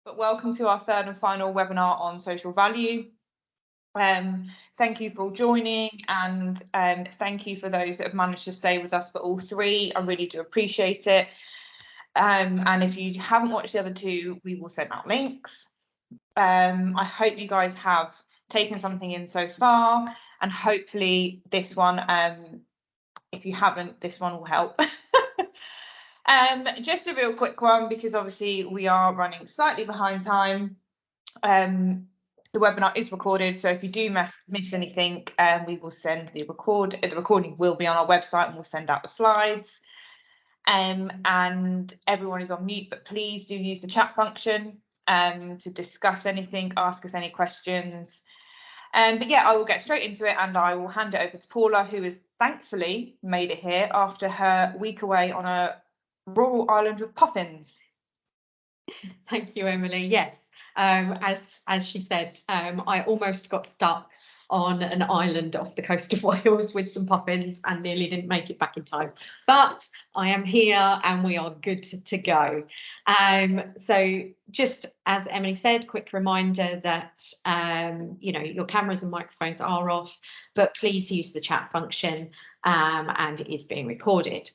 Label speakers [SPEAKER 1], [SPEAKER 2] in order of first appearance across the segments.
[SPEAKER 1] But welcome to our third and final webinar on social value. Thank you for joining, and thank you for those that have managed to stay with us for all three. I really do appreciate it. And if you haven't watched the other two, we will send out links. I hope you guys have taken something in so far, and hopefully this one, if you haven't, this one will help. Just a real quick one, because obviously we are running slightly behind time. The webinar is recorded, so if you do miss anything, we will send the recording will be on our website, and we'll send out the slides. And everyone is on mute, but please do use the chat function to discuss anything, ask us any questions. But yeah, I will get straight into it, and I will hand it over to Paula, who has thankfully made it here after her week away on a rural island with puffins.
[SPEAKER 2] Thank you, Emily. Yes, as she said, I almost got stuck on an island off the coast of Wales with some puffins and nearly didn't make it back in time. But I am here and we are good to go. So just as Emily said, quick reminder that your cameras and microphones are off, but please use the chat function, and it is being recorded.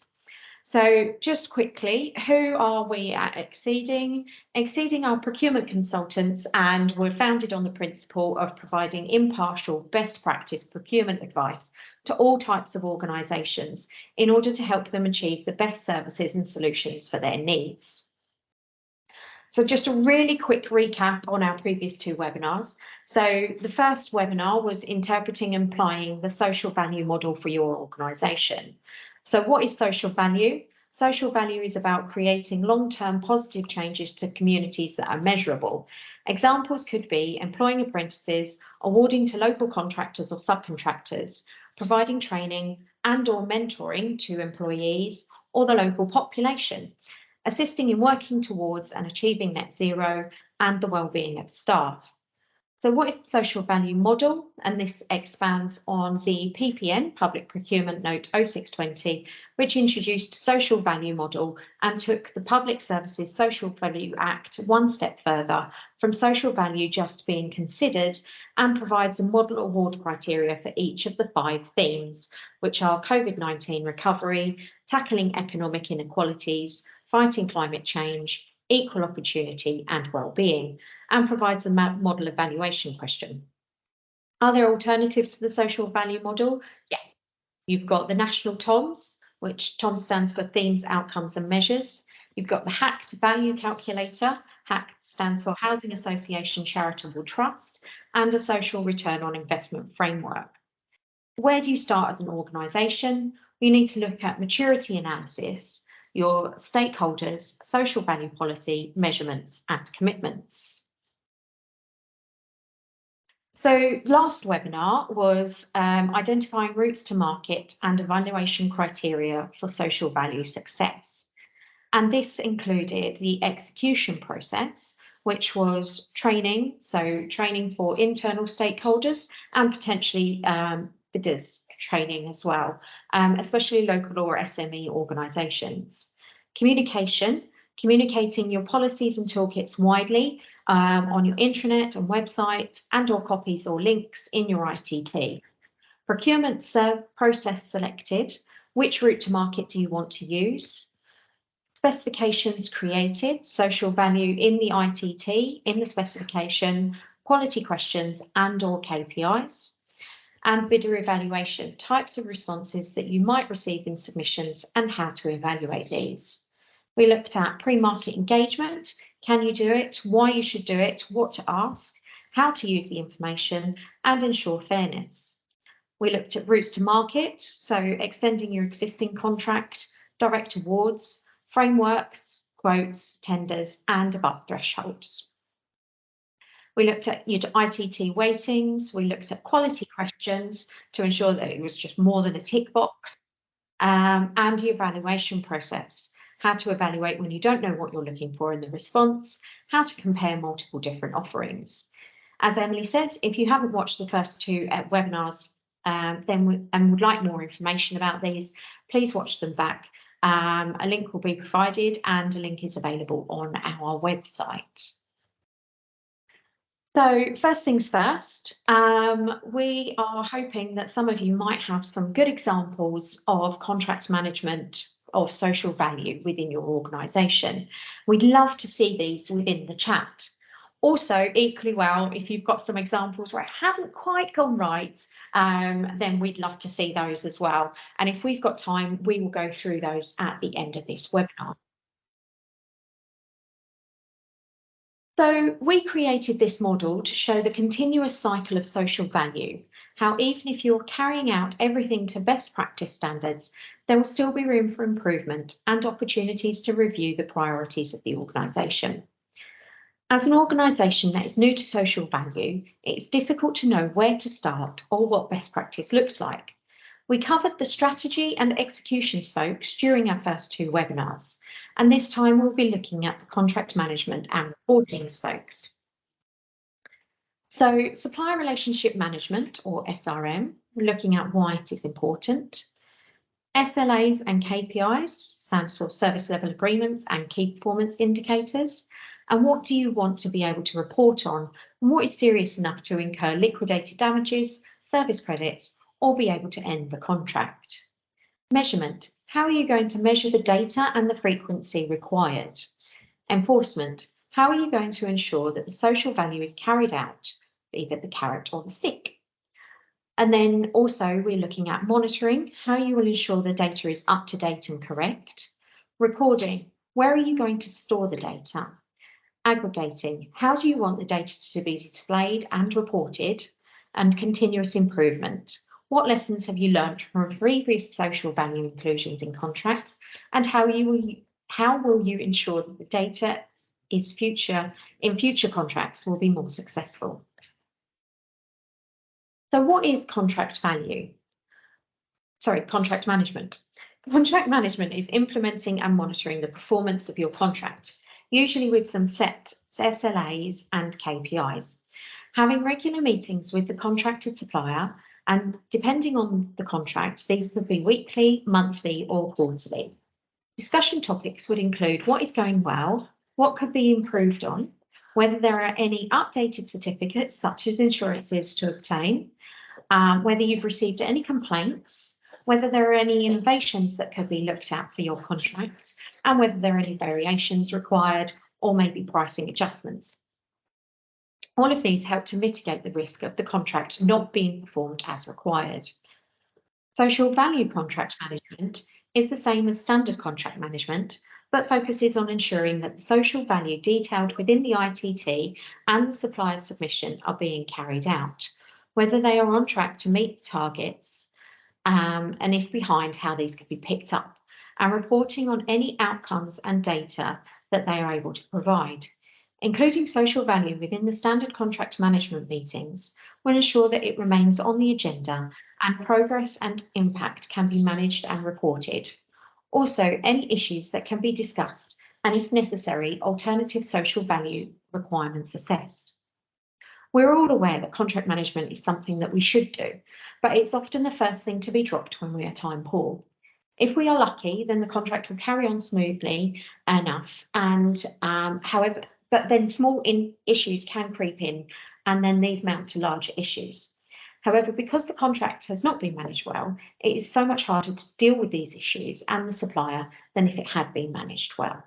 [SPEAKER 2] So just quickly, who are we at Exceeding? Exceeding are procurement consultants, and we're founded on the principle of providing impartial, best practice procurement advice to all types of organisations in order to help them achieve the best services and solutions for their needs. So just a really quick recap on our previous two webinars. So the first webinar was interpreting and applying the social value model for your organisation. So what is social value? Social value is about creating long-term positive changes to communities that are measurable. Examples could be employing apprentices, awarding to local contractors or subcontractors, providing training and/or mentoring to employees or the local population, assisting in working towards and achieving net zero, and the well-being of staff. So what is the social value model? And this expands on the PPN, Public Procurement Note 0620, which introduced a social value model and took the Public Services Social Value Act one step further from social value just being considered, and provides a model award criteria for each of the 5 themes, which are COVID-19 recovery, tackling economic inequalities, fighting climate change, equal opportunity and well-being, and provides a model evaluation question. Are there alternatives to the social value model? Yes. You've got the national TOMS, which TOM stands for Themes, Outcomes and Measures. You've got the HACT value calculator. HACT stands for Housing Association Charitable Trust, and a social return on investment framework. Where do you start as an organisation? You need to look at maturity analysis, your stakeholders, social value policy, measurements and commitments. So last webinar was identifying routes to market and evaluation criteria for social value success. And this included the execution process, which was training, so training for internal stakeholders and potentially bidders training as well, especially local or SME organisations. Communicating your policies and toolkits widely on your intranet and website, and/or copies or links in your ITT. Procurement process selected. Which route to market do you want to use? Specifications created, social value in the ITT, in the specification, quality questions and/or KPIs. And bidder evaluation, types of responses that you might receive in submissions and how to evaluate these. We looked at pre-market engagement, can you do it, why you should do it, what to ask, how to use the information and ensure fairness. We looked at routes to market, so extending your existing contract, direct awards, frameworks, quotes, tenders and above thresholds. We looked at your ITT weightings, we looked at quality questions to ensure that it was just more than a tick box, and the evaluation process, how to evaluate when you don't know what you're looking for in the response, how to compare multiple different offerings. As Emily said, if you haven't watched the first two webinars and would like more information about these, please watch them back. A link will be provided and a link is available on our website. So first things first, we are hoping that some of you might have some good examples of contract management of social value within your organisation. We'd love to see these within the chat. Also, equally well, if you've got some examples where it hasn't quite gone right, then we'd love to see those as well. And if we've got time, we will go through those at the end of this webinar. So we created this model to show the continuous cycle of social value, how even if you're carrying out everything to best practice standards, there will still be room for improvement and opportunities to review the priorities of the organisation. As an organisation that is new to social value, it's difficult to know where to start or what best practice looks like. We covered the strategy and execution spokes during our first two webinars, and this time we'll be looking at the contract management and reporting spokes. So supplier relationship management, or SRM, we're looking at why it is important. SLAs and KPIs stands for service level agreements and key performance indicators. And what do you want to be able to report on? And what is serious enough to incur liquidated damages, service credits, or be able to end the contract? Measurement. How are you going to measure the data and the frequency required? Enforcement. How are you going to ensure that the social value is carried out, either the carrot or the stick? And then also we're looking at monitoring, how you will ensure the data is up to date and correct. Recording. Where are you going to store the data? Aggregating. How do you want the data to be displayed and reported? And continuous improvement. What lessons have you learned from previous social value inclusions in contracts, and how will you ensure that the data is in future contracts will be more successful? So what is contract value? Sorry, contract management. Contract management is implementing and monitoring the performance of your contract, usually with some set SLAs and KPIs. Having regular meetings with the contracted supplier, and depending on the contract, these could be weekly, monthly, or quarterly. Discussion topics would include what is going well, what could be improved on, whether there are any updated certificates, such as insurances, to obtain, whether you've received any complaints, whether there are any innovations that could be looked at for your contract, and whether there are any variations required or maybe pricing adjustments. All of these help to mitigate the risk of the contract not being performed as required. Social value contract management is the same as standard contract management, but focuses on ensuring that the social value detailed within the ITT and the supplier's submission are being carried out, whether they are on track to meet targets, and if behind, how these could be picked up, and reporting on any outcomes and data that they are able to provide. Including social value within the standard contract management meetings will ensure that it remains on the agenda and progress and impact can be managed and reported. Also, any issues that can be discussed and, if necessary, alternative social value requirements assessed. We're all aware that contract management is something that we should do, but it's often the first thing to be dropped when we are time poor. If we are lucky, then the contract will carry on smoothly enough, and but then small issues can creep in, and then these mount to larger issues. However, because the contract has not been managed well, it is so much harder to deal with these issues and the supplier than if it had been managed well.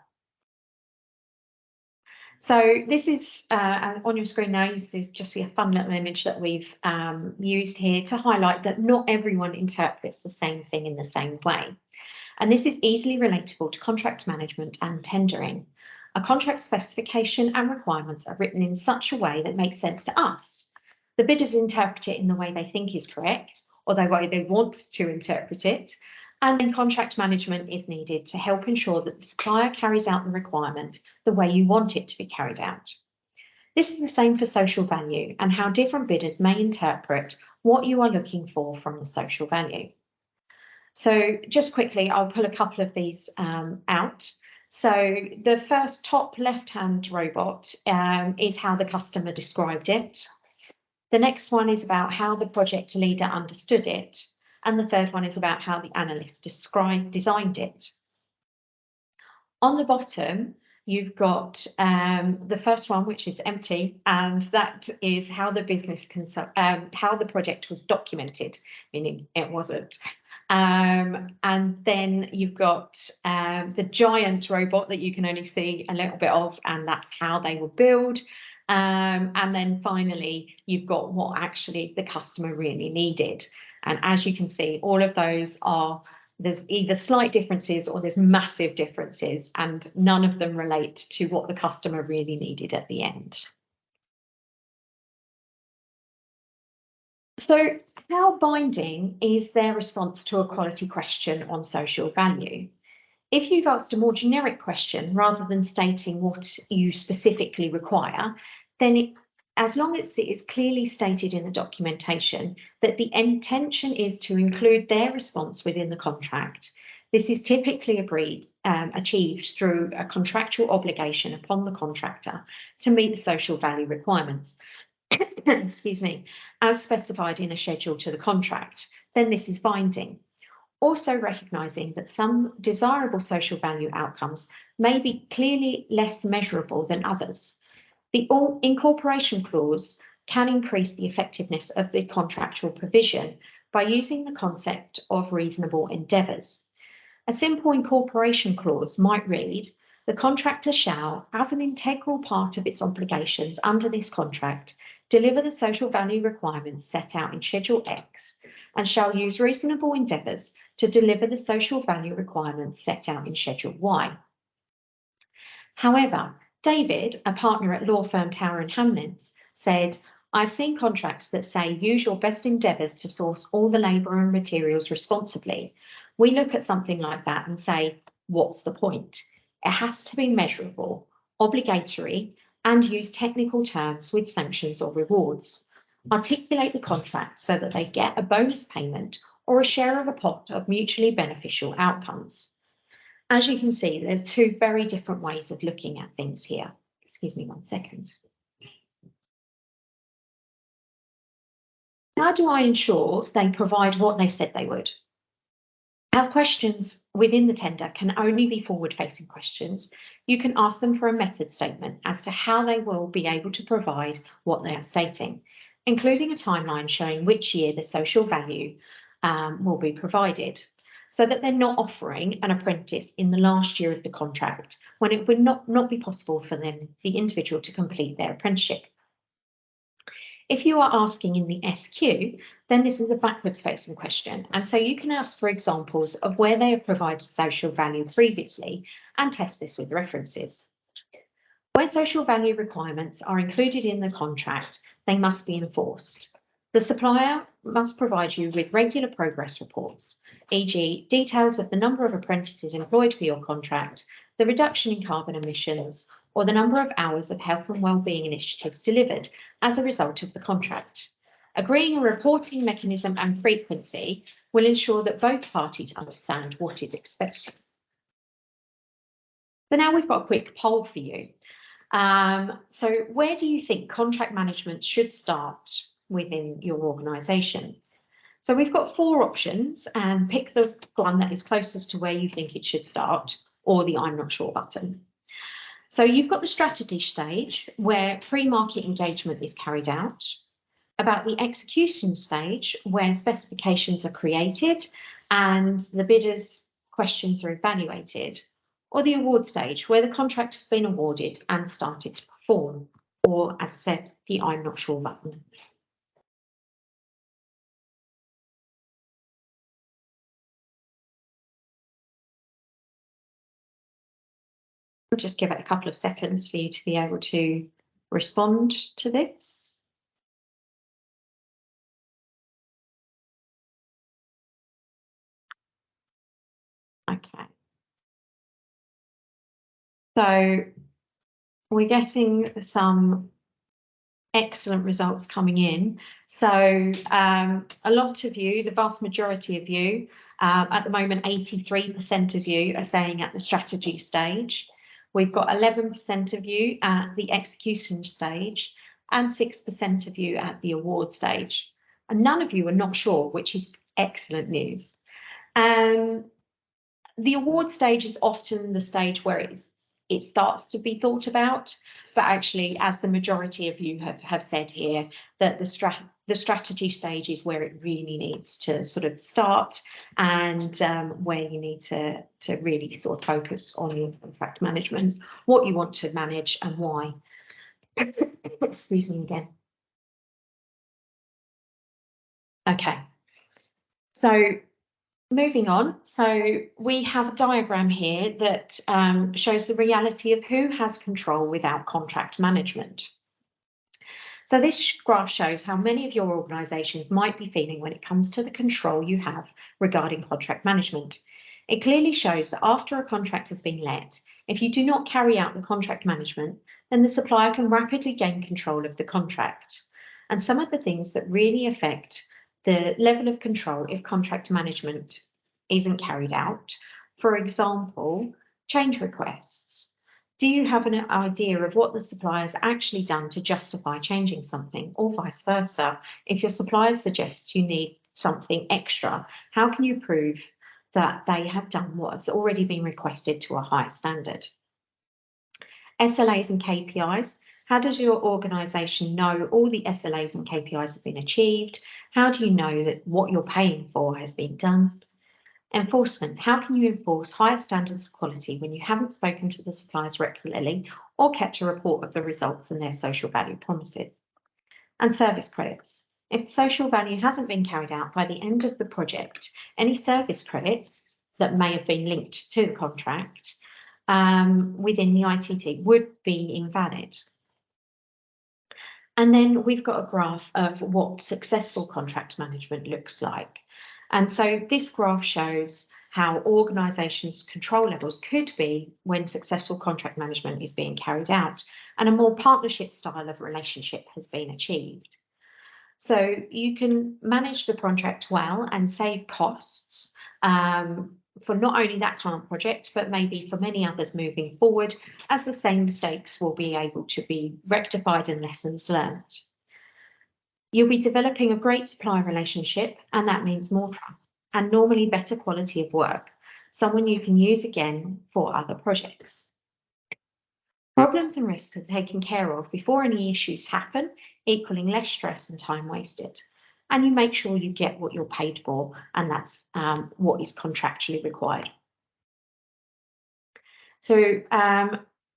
[SPEAKER 2] So this is on your screen now. This is just a fun little image that we've used here to highlight that not everyone interprets the same thing in the same way. And this is easily relatable to contract management and tendering. A contract specification and requirements are written in such a way that makes sense to us. The bidders interpret it in the way they think is correct, or the way they want to interpret it. And then contract management is needed to help ensure that the supplier carries out the requirement the way you want it to be carried out. This is the same for social value and how different bidders may interpret what you are looking for from the social value. So just quickly, I'll pull a couple of these out. So the first top left-hand robot is how the customer described it. The next one is about how the project leader understood it. And the third one is about how the analyst designed it. On the bottom, you've got the first one, which is empty, and that is how the business how the project was documented, meaning it wasn't. And then you've got the giant robot that you can only see a little bit of, and that's how they were built. And then finally, you've got what actually the customer really needed. And as you can see, all of those are, there's either slight differences or there's massive differences, and none of them relate to what the customer really needed at the end. So how binding is their response to a quality question on social value? If you've asked a more generic question rather than stating what you specifically require, then as long as it is clearly stated in the documentation that the intention is to include their response within the contract, this is typically achieved through a contractual obligation upon the contractor to meet the social value requirements, excuse me, as specified in a schedule to the contract, then this is binding. Also recognising that some desirable social value outcomes may be clearly less measurable than others. The incorporation clause can increase the effectiveness of the contractual provision by using the concept of reasonable endeavours. A simple incorporation clause might read, the contractor shall, as an integral part of its obligations under this contract, deliver the social value requirements set out in Schedule X, and shall use reasonable endeavours to deliver the social value requirements set out in Schedule Y. However, David, a partner at law firm Tower & Hamlets, said, I've seen contracts that say use your best endeavours to source all the labour and materials responsibly. We look at something like that and say, what's the point? It has to be measurable, obligatory, and use technical terms with sanctions or rewards. Articulate the contract so that they get a bonus payment or a share of a pot of mutually beneficial outcomes. As you can see, there's two very different ways of looking at things here. Excuse me 1 second. How do I ensure they provide what they said they would? As questions within the tender can only be forward-facing questions, you can ask them for a method statement as to how they will be able to provide what they are stating, including a timeline showing which year the social value will be provided, so that they're not offering an apprentice in the last year of the contract when it would not be possible for them, the individual, to complete their apprenticeship. If you are asking in the SQ, then this is a backwards facing question. And so you can ask for examples of where they have provided social value previously and test this with references. Where social value requirements are included in the contract, they must be enforced. The supplier must provide you with regular progress reports, e.g. details of the number of apprentices employed for your contract, the reduction in carbon emissions, or the number of hours of health and wellbeing initiatives delivered as a result of the contract. Agreeing a reporting mechanism and frequency will ensure that both parties understand what is expected. So now we've got a quick poll for you. So where do you think contract management should start within your organisation? So we've got 4 options, and pick the one that is closest to where you think it should start, or the I'm not sure button. So you've got the strategy stage where pre-market engagement is carried out, about the execution stage where specifications are created and the bidders' questions are evaluated, or the award stage where the contract has been awarded and started to perform, or as I said, the I'm not sure button. I'll just give it a couple of seconds for you to be able to respond to this. Okay. So we're getting some excellent results coming in. So a lot of you, the vast majority of you, at the moment 83% of you are saying at the strategy stage. We've got 11% of you at the execution stage and 6% of you at the award stage. And none of you are not sure, which is excellent news. The award stage is often the stage where it's it starts to be thought about. But actually, as the majority of you have said here, that the strategy stage is where it really needs to sort of start, and where you need to really sort of focus on your contract management, what you want to manage and why. Excuse me again. Okay, so moving on, so we have a diagram here that shows the reality of who has control without contract management. So this graph shows how many of your organisations might be feeling when it comes to the control you have regarding contract management. It clearly shows that after a contract has been let, if you do not carry out the contract management, then the supplier can rapidly gain control of the contract. And some of the things that really affect the level of control if contract management isn't carried out, for example, change requests. Do you have an idea of what the supplier's actually done to justify changing something, or vice versa? If your supplier suggests you need something extra, how can you prove that they have done what's already been requested to a higher standard? SLAs and KPIs. How does your organisation know all the SLAs and KPIs have been achieved? How do you know that what you're paying for has been done? Enforcement. How can you enforce higher standards of quality when you haven't spoken to the suppliers regularly or kept a report of the result from their social value promises? And service credits. If the social value hasn't been carried out by the end of the project, any service credits that may have been linked to the contract within the ITT would be invalid. And then we've got a graph of what successful contract management looks like. And so this graph shows how organisations' control levels could be when successful contract management is being carried out and a more partnership style of relationship has been achieved. So you can manage the contract well and save costs for not only that current project, but maybe for many others moving forward, as the same mistakes will be able to be rectified and lessons learned. You'll be developing a great supplier relationship, and that means more trust and normally better quality of work, someone you can use again for other projects. Problems and risks are taken care of before any issues happen, equaling less stress and time wasted. And you make sure you get what you're paid for, and that's what is contractually required. So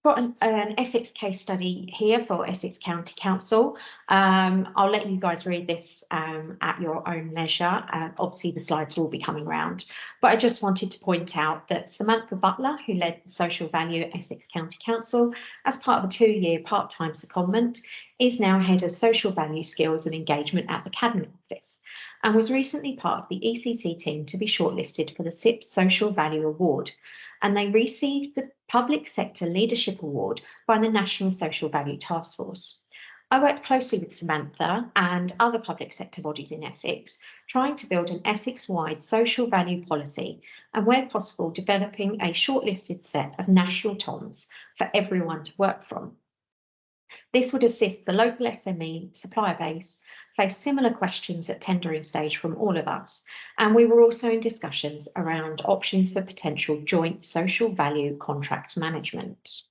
[SPEAKER 2] got an Essex case study here for Essex County Council. I'll let you guys read this at your own leisure. Obviously the slides will be coming round, but I just wanted to point out that Samantha Butler, who led the social value at Essex County Council as part of a 2-year part-time secondment, is now head of social value skills and engagement at the Cabinet Office, and was recently part of the ECC team to be shortlisted for the SIPS Social Value Award. And they received the Public Sector Leadership Award by the National Social Value Task Force. I worked closely with Samantha and other public sector bodies in Essex, trying to build an Essex-wide social value policy and, where possible, developing a shortlisted set of national TOMs for everyone to work from. This would assist the local SME supplier base face similar questions at tendering stage from all of us, and we were also in discussions around options for potential joint social value contract management.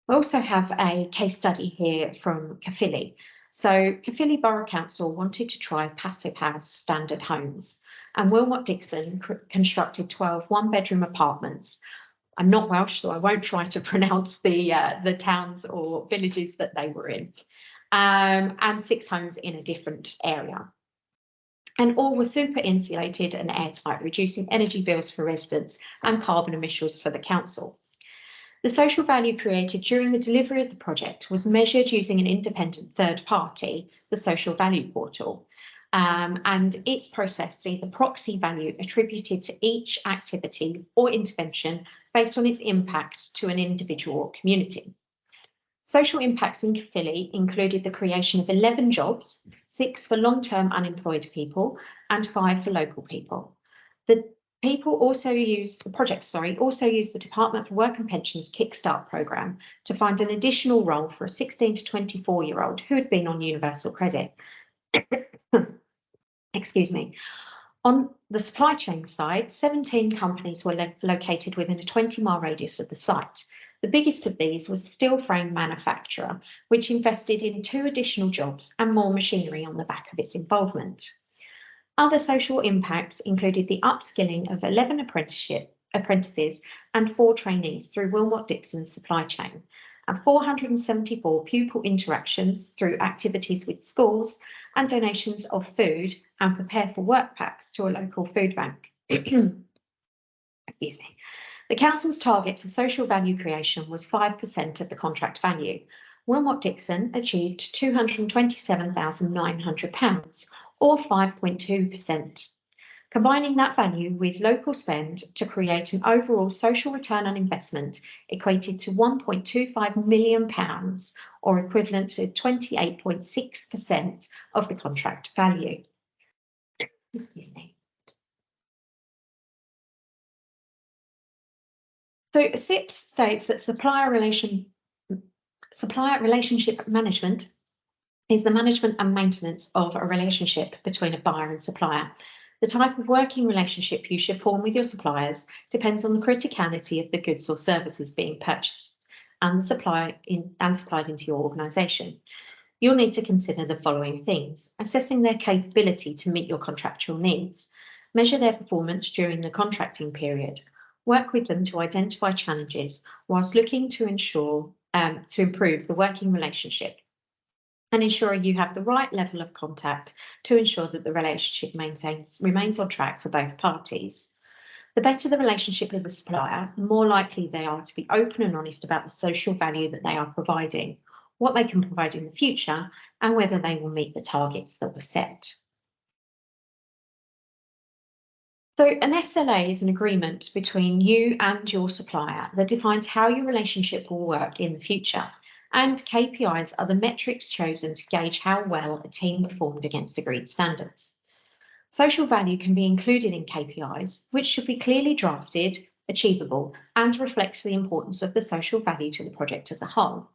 [SPEAKER 2] We also have a case study here from Caerphilly. So Caerphilly Borough Council wanted to try passive house standard homes, and Wilmot Dixon constructed 12 one-bedroom apartments. I'm not Welsh, so I won't try to pronounce the towns or villages that they were in. And 6 homes in a different area. And all were super insulated and airtight, reducing energy bills for residents and carbon emissions for the council. The social value created during the delivery of the project was measured using an independent third party, the Social Value Portal, and its process sees the proxy value attributed to each activity or intervention based on its impact to an individual or community. Social impacts in Caerphilly included the creation of 11 jobs, 6 for long-term unemployed people and 5 for local people. The project also used the Department for Work and Pensions Kickstart programme to find an additional role for a 16 to 24-year-old who had been on universal credit. Excuse me. On the supply chain side, 17 companies were located within a 20-mile radius of the site. The biggest of these was a steel frame manufacturer, which invested in 2 additional jobs and more machinery on the back of its involvement. Other social impacts included the upskilling of 11 apprentices and 4 trainees through Wilmot Dixon's supply chain, and 474 pupil interactions through activities with schools and donations of food and prepare for work packs to a local food bank. Excuse me. The council's target for social value creation was 5% of the contract value. Wilmot Dixon achieved £227,900, or 5.2%. Combining that value with local spend to create an overall social return on investment equated to £1.25 million, or equivalent to 28.6% of the contract value. Excuse me. So SIPS states that supplier relationship management is the management and maintenance of a relationship between a buyer and supplier. The type of working relationship you should form with your suppliers depends on the criticality of the goods or services being purchased and supplied into your organisation. You'll need to consider the following things: assessing their capability to meet your contractual needs, measure their performance during the contracting period, work with them to identify challenges whilst looking to improve the working relationship, and ensuring you have the right level of contact to ensure that the relationship remains on track for both parties. The better the relationship with the supplier, the more likely they are to be open and honest about the social value that they are providing, what they can provide in the future, and whether they will meet the targets that were set. So an SLA is an agreement between you and your supplier that defines how your relationship will work in the future. And KPIs are the metrics chosen to gauge how well a team performed against agreed standards. Social value can be included in KPIs, which should be clearly drafted, achievable, and reflects the importance of the social value to the project as a whole.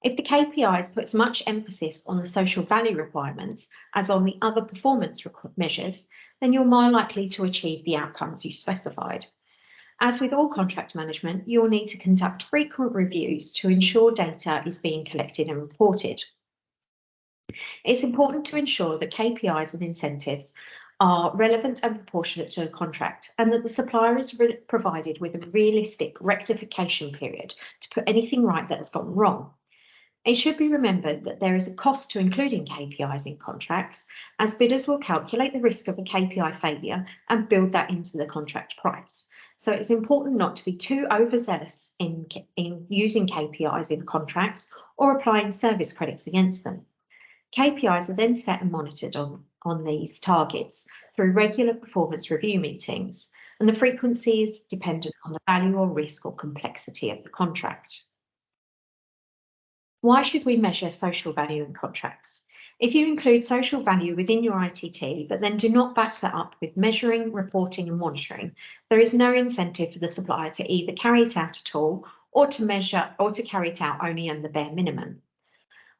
[SPEAKER 2] If the KPIs puts much emphasis on the social value requirements as on the other performance measures, then you're more likely to achieve the outcomes you specified. As with all contract management, you'll need to conduct frequent reviews to ensure data is being collected and reported. It's important to ensure that KPIs and incentives are relevant and proportionate to the contract, and that the supplier is provided with a realistic rectification period to put anything right that has gone wrong. It should be remembered that there is a cost to including KPIs in contracts, as bidders will calculate the risk of a KPI failure and build that into the contract price. So it's important not to be too overzealous in using KPIs in a contract or applying service credits against them. KPIs are then set and monitored on these targets through regular performance review meetings, and the frequency is dependent on the value or risk or complexity of the contract. Why should we measure social value in contracts? If you include social value within your ITT, but then do not back that up with measuring, reporting and monitoring, there is no incentive for the supplier to either carry it out at all or to carry it out only on the bare minimum.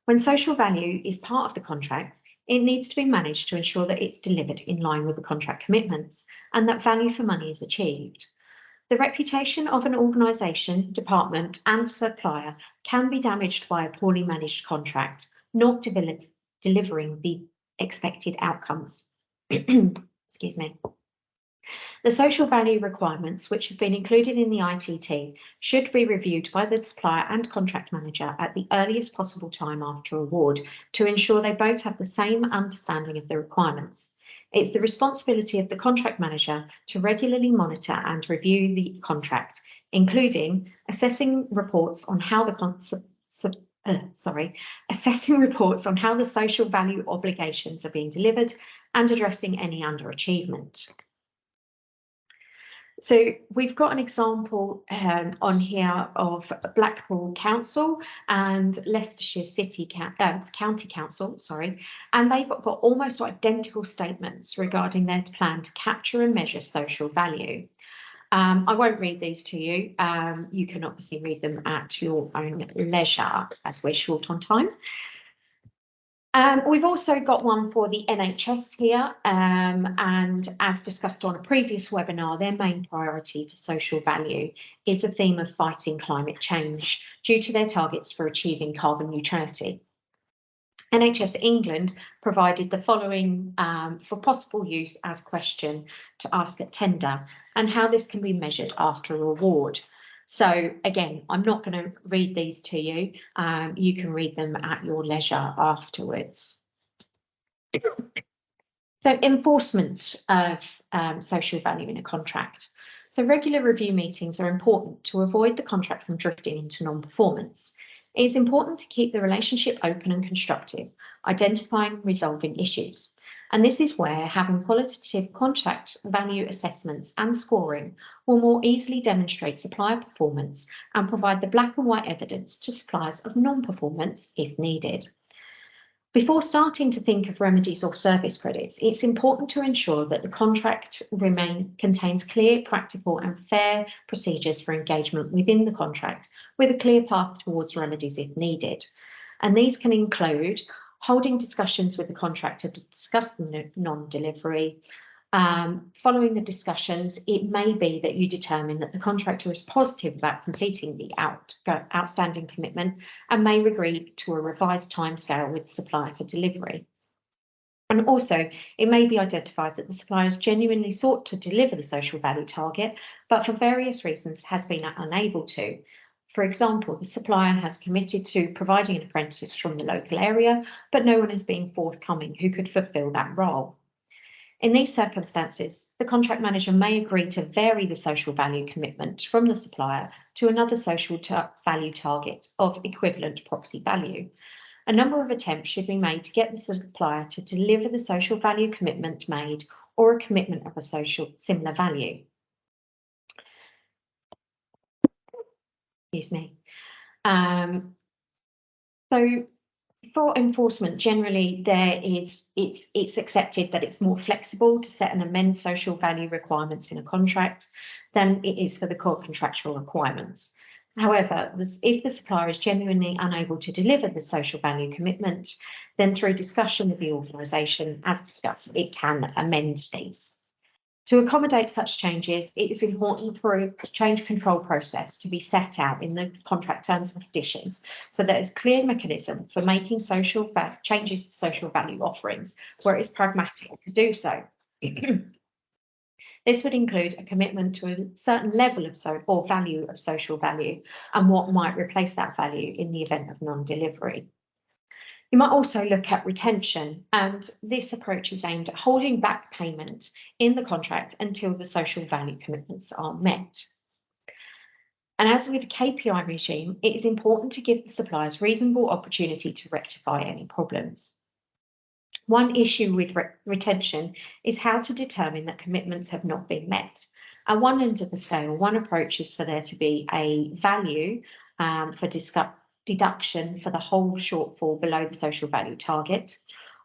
[SPEAKER 2] When social value is part of the contract, it needs to be managed to ensure that it's delivered in line with the contract commitments and that value for money is achieved. The reputation of an organisation, department and supplier can be damaged by a poorly managed contract, not delivering the expected outcomes. Excuse me. The social value requirements, which have been included in the ITT, should be reviewed by the supplier and contract manager at the earliest possible time after award to ensure they both have the same understanding of the requirements. It's the responsibility of the contract manager to regularly monitor and review the contract, including assessing reports on how the social value obligations are being delivered and addressing any underachievement. So we've got an example on here of Blackpool Council and Leicestershire County Council, and they've got almost identical statements regarding their plan to capture and measure social value. I won't read these to you. You can obviously read them at your own leisure, as we're short on time. We've also got one for the NHS here, and as discussed on a previous webinar, their main priority for social value is the theme of fighting climate change due to their targets for achieving carbon neutrality. NHS England provided the following for possible use as question to ask at tender and how this can be measured after award. So again, I'm not going to read these to you. You can read them at your leisure afterwards. So enforcement of social value in a contract. So regular review meetings are important to avoid the contract from drifting into non-performance. It is important to keep the relationship open and constructive, identifying and resolving issues. And this is where having qualitative contract value assessments and scoring will more easily demonstrate supplier performance and provide the black and white evidence to suppliers of non-performance if needed. Before starting to think of remedies or service credits, it's important to ensure that the contract contains clear, practical and fair procedures for engagement within the contract with a clear path towards remedies if needed. And these can include holding discussions with the contractor to discuss the non-delivery. Following the discussions, it may be that you determine that the contractor is positive about completing the outstanding commitment and may agree to a revised timescale with the supplier for delivery. And also, it may be identified that the supplier has genuinely sought to deliver the social value target, but for various reasons has been unable to. For example, the supplier has committed to providing an apprentice from the local area, but no one has been forthcoming who could fulfil that role. In these circumstances, the contract manager may agree to vary the social value commitment from the supplier to another social value target of equivalent proxy value. A number of attempts should be made to get the supplier to deliver the social value commitment made or a commitment of a similar value. Excuse me. So for enforcement, generally it's accepted that it's more flexible to set and amend social value requirements in a contract than it is for the core contractual requirements. However, if the supplier is genuinely unable to deliver the social value commitment, then through discussion with the organisation, as discussed, it can amend these. To accommodate such changes, it is important for a change control process to be set out in the contract terms and conditions so that there's a clear mechanism for making changes to social value offerings where it is pragmatic to do so. This would include a commitment to a certain level of value of social value and what might replace that value in the event of non-delivery. You might also look at retention, and this approach is aimed at holding back payment in the contract until the social value commitments are met. And as with the KPI regime, it is important to give the suppliers reasonable opportunity to rectify any problems. One issue with retention is how to determine that commitments have not been met. At one end of the scale, one approach is for there to be a value for deduction for the whole shortfall below the social value target.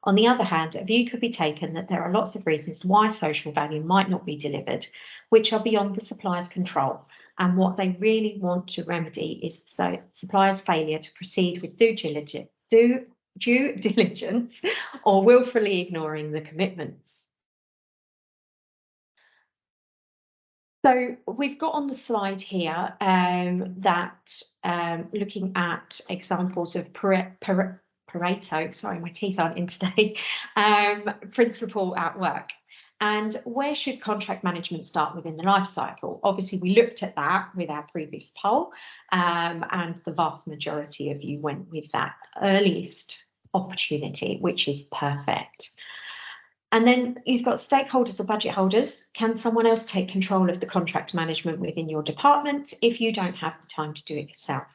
[SPEAKER 2] On the other hand, a view could be taken that there are lots of reasons why social value might not be delivered, which are beyond the supplier's control, and what they really want to remedy is the supplier's failure to proceed with due diligence or willfully ignoring the commitments. So we've got on the slide here that looking at examples of Pareto, sorry, my teeth aren't in today, principle at work. And where should contract management start within the life cycle? Obviously, we looked at that with our previous poll, and the vast majority of you went with that earliest opportunity, which is perfect. And then you've got stakeholders or budget holders. Can someone else take control of the contract management within your department if you don't have the time to do it yourself?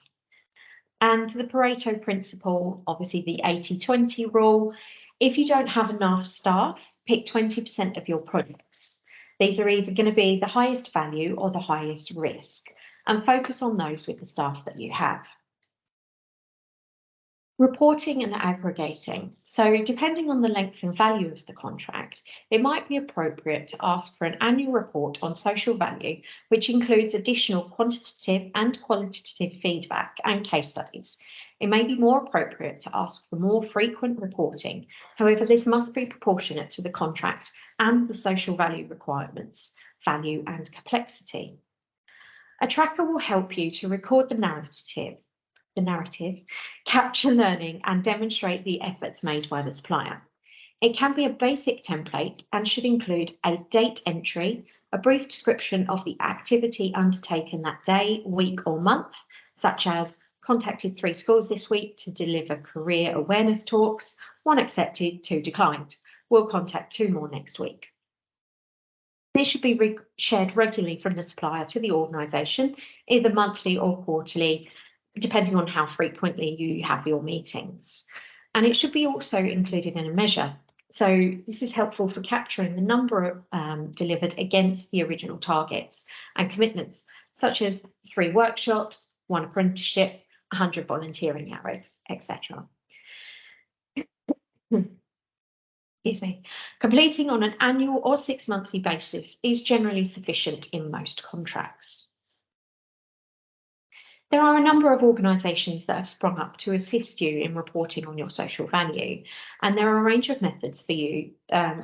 [SPEAKER 2] And the Pareto principle, obviously the 80-20 rule. If you don't have enough staff, pick 20% of your projects. These are either going to be the highest value or the highest risk, and focus on those with the staff that you have. Reporting and aggregating. So depending on the length and value of the contract, it might be appropriate to ask for an annual report on social value, which includes additional quantitative and qualitative feedback and case studies. It may be more appropriate to ask for more frequent reporting. However, this must be proportionate to the contract and the social value requirements, value and complexity. A tracker will help you to record the narrative, capture learning and demonstrate the efforts made by the supplier. It can be a basic template and should include a date entry, a brief description of the activity undertaken that day, week or month, such as contacted 3 schools this week to deliver career awareness talks, 1 accepted, 2 declined. We'll contact 2 more next week. This should be shared regularly from the supplier to the organisation, either monthly or quarterly, depending on how frequently you have your meetings. And it should be also included in a measure. So this is helpful for capturing the number delivered against the original targets and commitments, such as 3 workshops, 1 apprenticeship, 100 volunteering hours, etc. Excuse me. Completing on an annual or 6-monthly basis is generally sufficient in most contracts. There are a number of organisations that have sprung up to assist you in reporting on your social value, and there are a range of methods for you,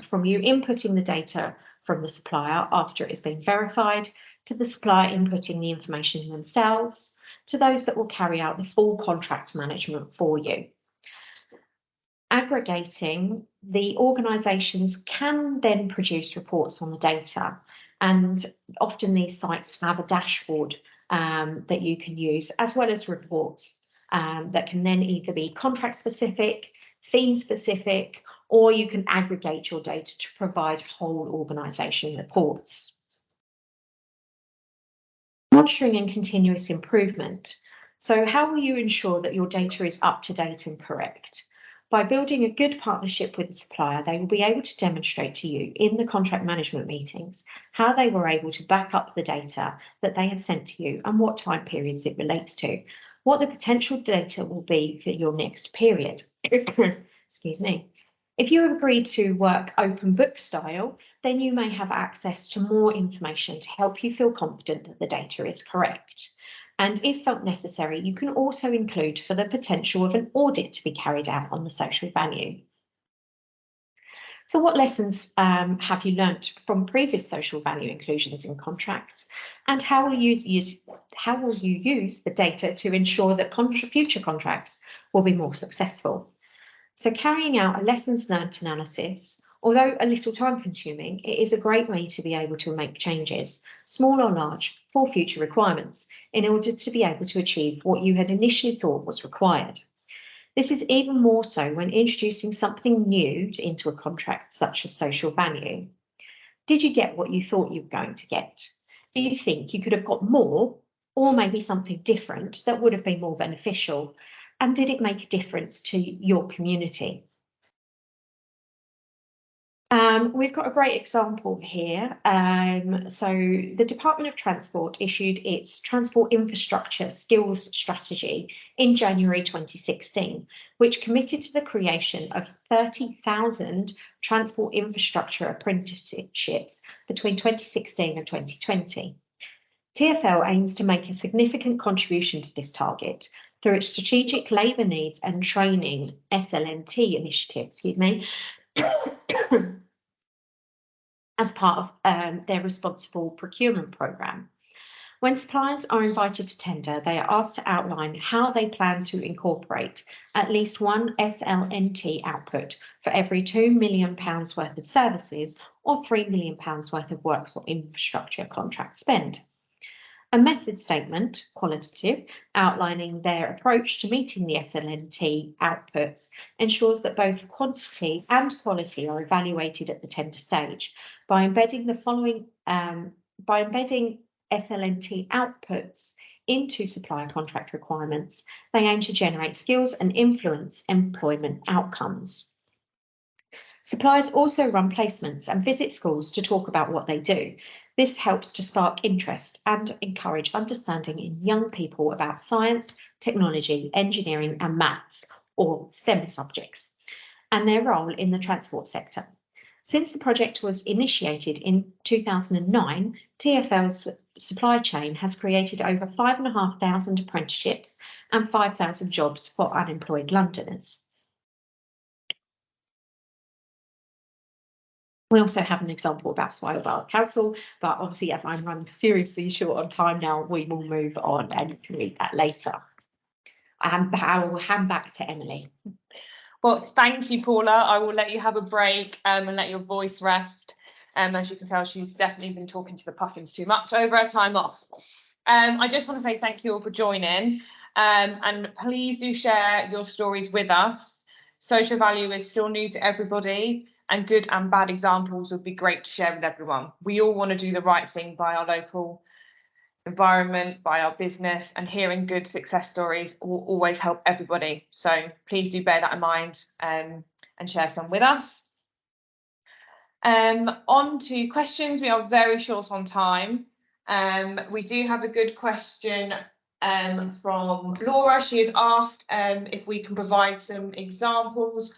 [SPEAKER 2] from you inputting the data from the supplier after it has been verified, to the supplier inputting the information themselves, to those that will carry out the full contract management for you. Aggregating, the organisations can then produce reports on the data, and often these sites have a dashboard that you can use, as well as reports that can then either be contract specific, theme specific, or you can aggregate your data to provide whole organisation reports. Monitoring and continuous improvement. So how will you ensure that your data is up to date and correct? By building a good partnership with the supplier, they will be able to demonstrate to you in the contract management meetings how they were able to back up the data that they have sent to you and what time periods it relates to, what the potential data will be for your next period. Excuse me. If you have agreed to work open book style, then you may have access to more information to help you feel confident that the data is correct. And if felt necessary, you can also include for the potential of an audit to be carried out on the social value. So what lessons have you learnt from previous social value inclusions in contracts, and how will you use the data to ensure that future contracts will be more successful? So carrying out a lessons learnt analysis, although a little time consuming, it is a great way to be able to make changes, small or large, for future requirements in order to be able to achieve what you had initially thought was required. This is even more so when introducing something new into a contract such as social value. Did you get what you thought you were going to get? Do you think you could have got more, or maybe something different that would have been more beneficial? And did it make a difference to your community? We've got a great example here. So the Department of Transport issued its Transport Infrastructure Skills Strategy in January 2016, which committed to the creation of 30,000 transport infrastructure apprenticeships between 2016 and 2020. TfL aims to make a significant contribution to this target through its Strategic Labour Needs and Training SLNT initiative, as part of their responsible procurement programme. When suppliers are invited to tender, they are asked to outline how they plan to incorporate at least 1 SLNT output for every £2 million worth of services or £3 million worth of works or infrastructure contract spend. A method statement, qualitative, outlining their approach to meeting the SLNT outputs ensures that both quantity and quality are evaluated at the tender stage. By embedding SLNT outputs into supplier contract requirements, they aim to generate skills and influence employment outcomes. Suppliers also run placements and visit schools to talk about what they do. This helps to spark interest and encourage understanding in young people about science, technology, engineering and maths, or STEM subjects, and their role in the transport sector. Since the project was initiated in 2009, TfL's supply chain has created over 5,500 apprenticeships and 5,000 jobs for unemployed Londoners. We also have an example about Swale Borough Council, but obviously as I'm running seriously short on time now, we will move on and you can read that later. I will hand back to Emily.
[SPEAKER 1] Well, thank you, Paula. I will let you have a break and let your voice rest. As you can tell, she's definitely been talking to the puffins too much over her time off. I just want to say thank you all for joining, and please do share your stories with us. Social value is still new to everybody, and good and bad examples would be great to share with everyone. We all want to do the right thing by our local environment, by our business, and hearing good success stories will always help everybody. So please do bear that in mind and share some with us. On to questions. We are very short on time. We do have a good question from Laura. She has asked if we can provide some examples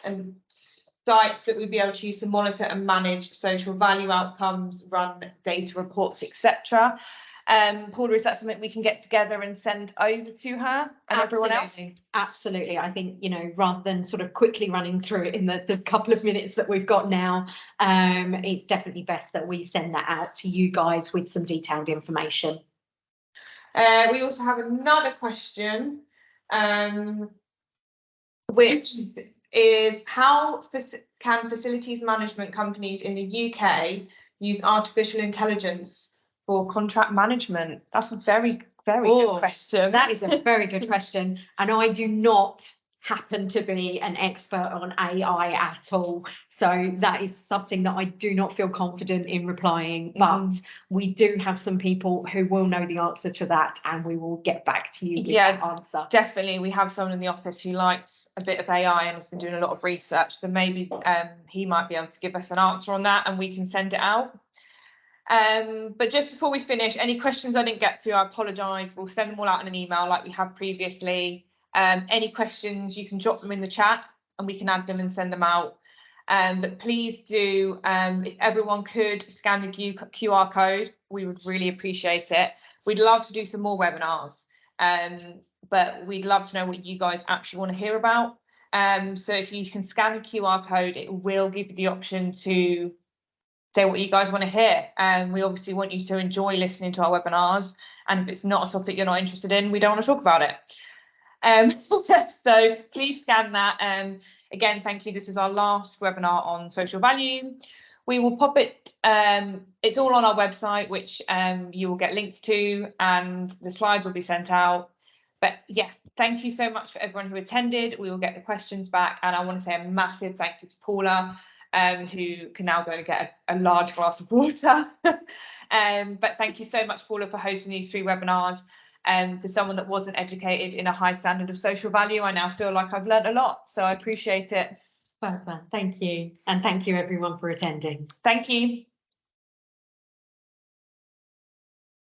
[SPEAKER 1] and sites that we'd be able to use to monitor and manage social value outcomes, run data reports, etc. Paula, is that something we can get together and send over to her and everyone else?
[SPEAKER 2] Absolutely. I think, you know, rather than sort of quickly running through it in the couple of minutes that we've got now, it's definitely best that we send that out to you guys with some detailed information.
[SPEAKER 1] We also have another question, which is how can facilities management companies in the UK use artificial intelligence for contract management? That's a very good question.
[SPEAKER 2] That is a very good question. And I do not happen to be an expert on AI at all. So that is something that I do not feel confident in replying, but we do have some people who will know the answer to that and we will get back to you with that answer.
[SPEAKER 1] Definitely. We have someone in the office who likes a bit of AI and has been doing a lot of research. So maybe he might be able to give us an answer on that and we can send it out. But just before we finish, any questions I didn't get to, I apologise. We'll send them all out in an email like we have previously. Any questions, you can drop them in the chat and we can add them and send them out. But please do, if everyone could scan the QR code, we would really appreciate it. We'd love to do some more webinars, but we'd love to know what you guys actually want to hear about. So if you can scan the QR code, it will give you the option to say what you guys want to hear. We obviously want you to enjoy listening to our webinars. And if it's not a topic you're not interested in, we don't want to talk about it. So please scan that. Again, thank you. This is our last webinar on social value. We will pop it, it's all on our website, which you will get links to, and the slides will be sent out. But yeah, thank you so much for everyone who attended. We will get the questions back, and I want to say a massive thank you to Paula, who can now go get a large glass of water. But thank you so much, Paula, for hosting these 3 webinars. For someone that wasn't educated in a high standard of social value, I now feel like I've learned a lot, so I appreciate it.
[SPEAKER 2] Thank you. And thank you everyone for attending.
[SPEAKER 1] Thank you.